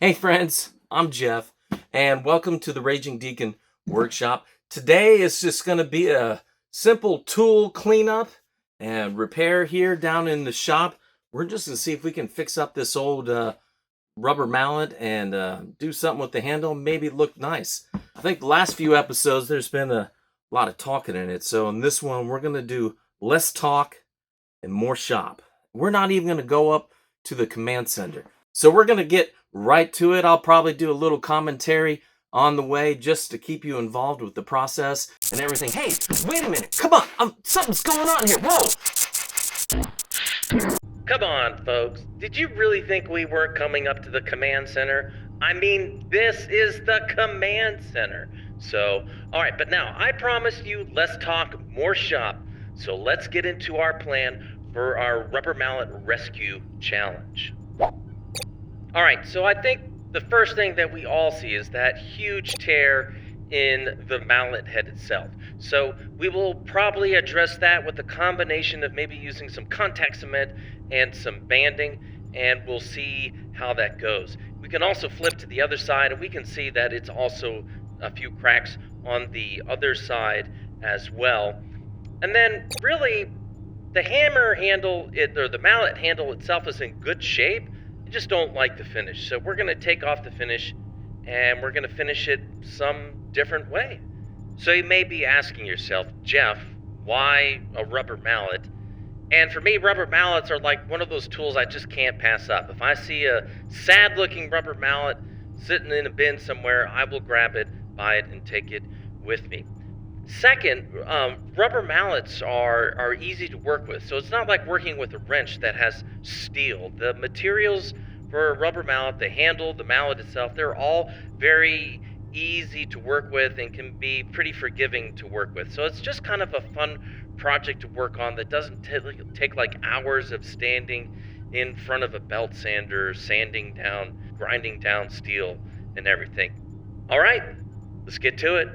Hey friends, I'm Jeff, and welcome to the Raging Deacon Workshop. Today is just going to be a simple tool cleanup and repair here down in the shop. We're just going to see if we can fix up this old rubber mallet and do something with the handle, maybe look nice. I think the last few episodes there's been a lot of talking in it, so in this one we're going to do less talk and more shop. We're not even going to go up to the command center. So we're going to get right to it. I'll probably do a little commentary on the way just to keep you involved with the process and everything. Hey, wait a minute. Come on. Something's going on here. Whoa. Come on, folks. Did you really think we weren't coming up to the command center? I mean, this is the command center. So, all right, but now I promised you less talk, more shop. So let's get into our plan for our rubber mallet rescue challenge. All right, so I think the first thing that we all see is that huge tear in the mallet head itself. So we will probably address that with a combination of maybe using some contact cement and some banding, and we'll see how that goes. We can also flip to the other side, and we can see that it's also a few cracks on the other side as well. And then really, the hammer handle, or the mallet handle itself is in good shape. Just don't like the finish. So we're going to take off the finish and we're going to finish it some different way. So you may be asking yourself, Jeff, why a rubber mallet? And for me, rubber mallets are like one of those tools I just can't pass up. If I see a sad looking rubber mallet sitting in a bin somewhere, I will grab it, buy it, and take it with me. Second, rubber mallets are easy to work with, so it's not like working with a wrench that has steel. The materials for a rubber mallet, the handle, the mallet itself, they're all very easy to work with and can be pretty forgiving to work with. So it's just kind of a fun project to work on that doesn't take like hours of standing in front of a belt sander, sanding down, grinding down steel and everything. All right, let's get to it.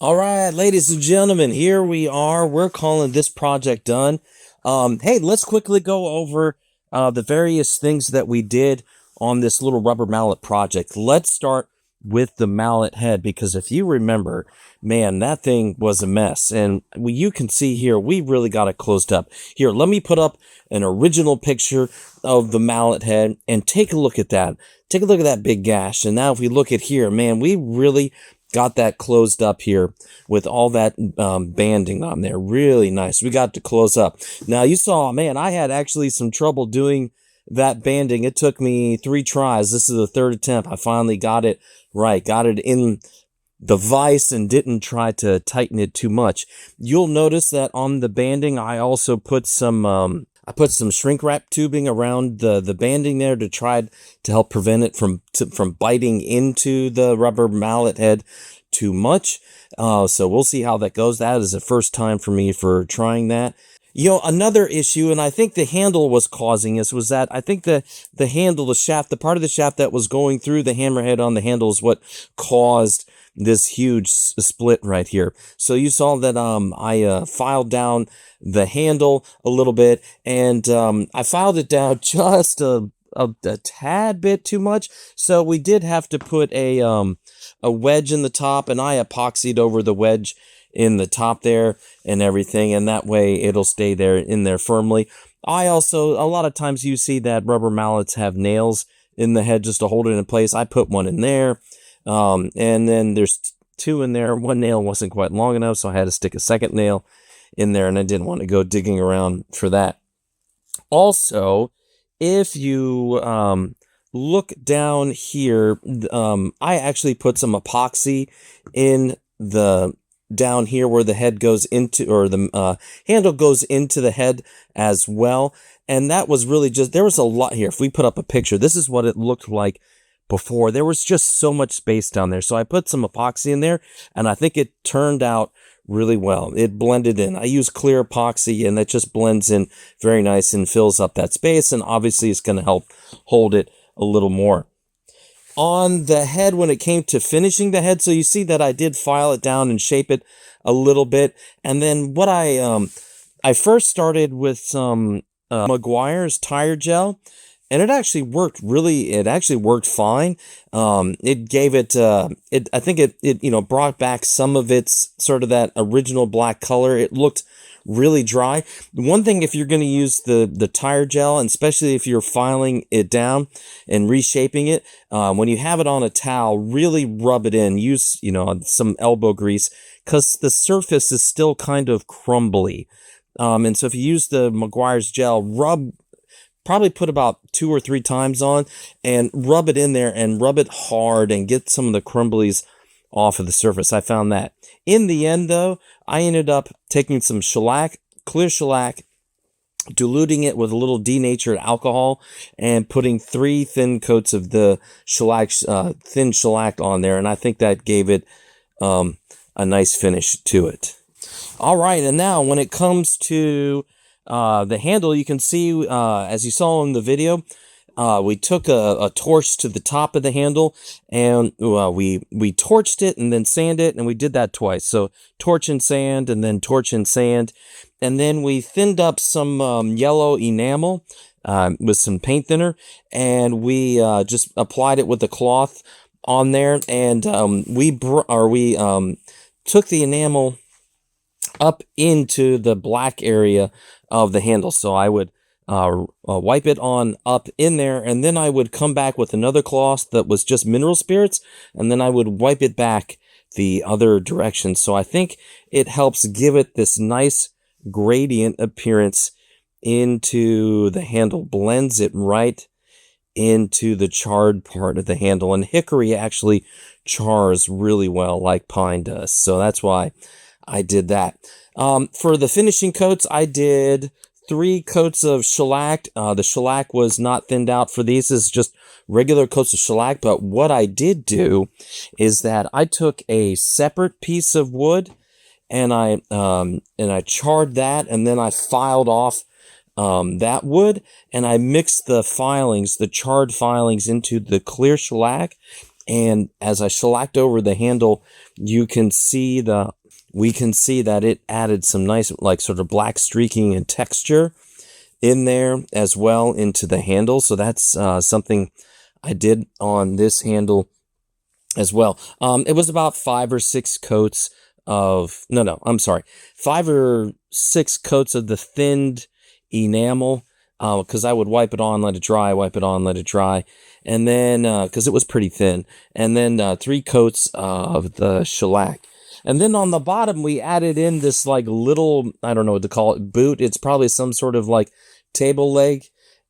All right, ladies and gentlemen, here we are. We're calling this project done. Hey, let's quickly go over the various things that we did on this little rubber mallet project. Let's start with the mallet head, because if you remember, man, that thing was a mess. And you can see here, we really got it closed up. Here, let me put up an original picture of the mallet head and take a look at that. Take a look at that big gash. And now if we look at here, man, we really got that closed up here with all that banding on there. Really nice. We got to close up. Now you saw, man, I had actually some trouble doing that banding. It took me 3 tries. This is the 3rd attempt. I finally got it right. Got it in the vise and didn't try to tighten it too much. You'll notice that on the banding, I also put some shrink wrap tubing around the banding there to try to help prevent it from biting into the rubber mallet head too much. So we'll see how that goes. That is the first time for me for trying that. You know, another issue, and I think the handle was causing this, was that I think the handle, the shaft, the part of the shaft that was going through the hammerhead on the handle is what caused this huge split right here. So you saw that I filed down the handle a little bit, and I filed it down just a tad bit too much. So we did have to put a wedge in the top, and I epoxied over the wedge in the top there and everything, and that way it'll stay there in there firmly. I also, a lot of times you see that rubber mallets have nails in the head just to hold it in place. I put one in there, and then there's 2 in there. One nail wasn't quite long enough, so I had to stick a second nail in there, and I didn't want to go digging around for that. Also, if you look down here, I actually put some epoxy in the down here where the head goes into, or the handle goes into the head as well. And that was really just, there was a lot here. If we put up a picture, this is what it looked like before. There was just so much space down there. So I put some epoxy in there, and I think it turned out really well. It blended in. I use clear epoxy, and that just blends in very nice and fills up that space. And obviously it's going to help hold it a little more. On the head, when it came to finishing the head, so you see that I did file it down and shape it a little bit. And then what I first started with some Meguiar's tire gel, and it actually worked fine. It gave it, I think it brought back some of its sort of that original black color. It looked really dry. One thing, if you're going to use the tire gel, and especially if you're filing it down and reshaping it, when you have it on a towel, really rub it in. Use, some elbow grease, because the surface is still kind of crumbly. And so if you use the Meguiar's gel, probably put about 2 or 3 times on and rub it in there, and rub it hard and get some of the crumblies off of the surface. I found that. In the end, though, I ended up taking some shellac, clear shellac, diluting it with a little denatured alcohol, and putting 3 thin coats of the shellac, thin shellac on there, and I think that gave it a nice finish to it. All right, and now when it comes to the handle, you can see, as you saw in the video, we took a torch to the top of the handle, and we torched it and then sanded it, and we did that twice. So torch and sand, and then torch and sand. And then we thinned up some yellow enamel with some paint thinner, and we just applied it with the cloth on there, and we took the enamel up into the black area of the handle. So I would wipe it on up in there, and then I would come back with another cloth that was just mineral spirits, and then I would wipe it back the other direction. So I think it helps give it this nice gradient appearance into the handle, blends it right into the charred part of the handle. And hickory actually chars really well like pine does, so that's why I did that. For the finishing coats, I did 3 coats of shellac. The shellac was not thinned out for these. This is just regular coats of shellac. But what I did do is that I took a separate piece of wood, and I charred that, and then I filed off that wood, and I mixed the filings, the charred filings, into the clear shellac, And as I shellacked over the handle, we can see that it added some nice, like, sort of black streaking and texture in there as well into the handle. So that's something I did on this handle as well. It was about 5 or 6 coats of, no, I'm sorry, 5 or 6 coats of the thinned enamel, because I would wipe it on, let it dry, wipe it on, let it dry, and then, because it was pretty thin, and then 3 coats of the shellac. And then on the bottom, we added in this, like, little, I don't know what to call it, boot. It's probably some sort of, like, table leg.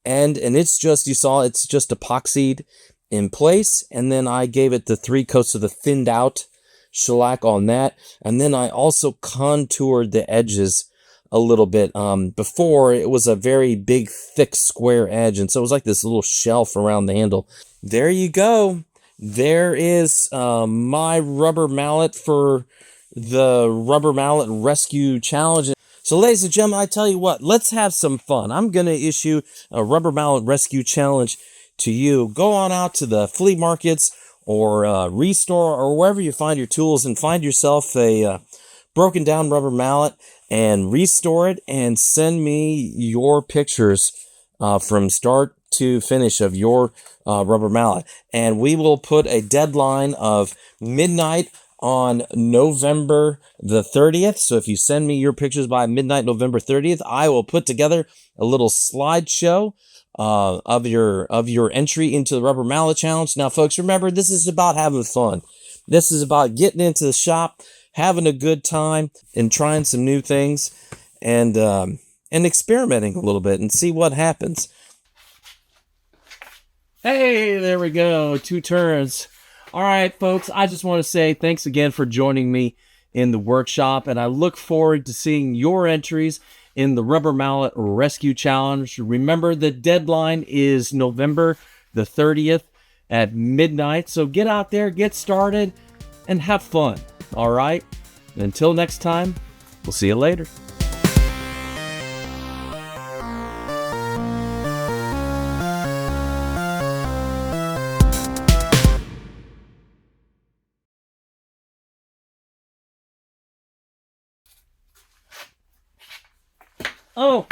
And it's just, you saw, it's just epoxied in place. And then I gave it the 3 coats of the thinned out shellac on that. And then I also contoured the edges a little bit. Before, it was a very big, thick, square edge. And so it was like this little shelf around the handle. There you go. There is my rubber mallet for the Rubber Mallet Rescue Challenge. So, ladies and gentlemen, I tell you what, let's have some fun. I'm going to issue a Rubber Mallet Rescue Challenge to you. Go on out to the flea markets or Restore or wherever you find your tools and find yourself a broken down rubber mallet and restore it and send me your pictures from start to finish of your rubber mallet. And we will put a deadline of midnight on November the 30th. So if you send me your pictures by midnight, November 30th, I will put together a little slideshow of your entry into the Rubber Mallet Challenge. Now, folks, remember, this is about having fun. This is about getting into the shop, having a good time, and trying some new things, and experimenting a little bit and see what happens. Hey, there we go. 2 turns. All right, folks, I just want to say thanks again for joining me in the workshop, and I look forward to seeing your entries in the Rubber Mallet Rescue Challenge. Remember, the deadline is November the 30th at midnight, so get out there, get started, and have fun, all right? Until next time, we'll see you later. Oh!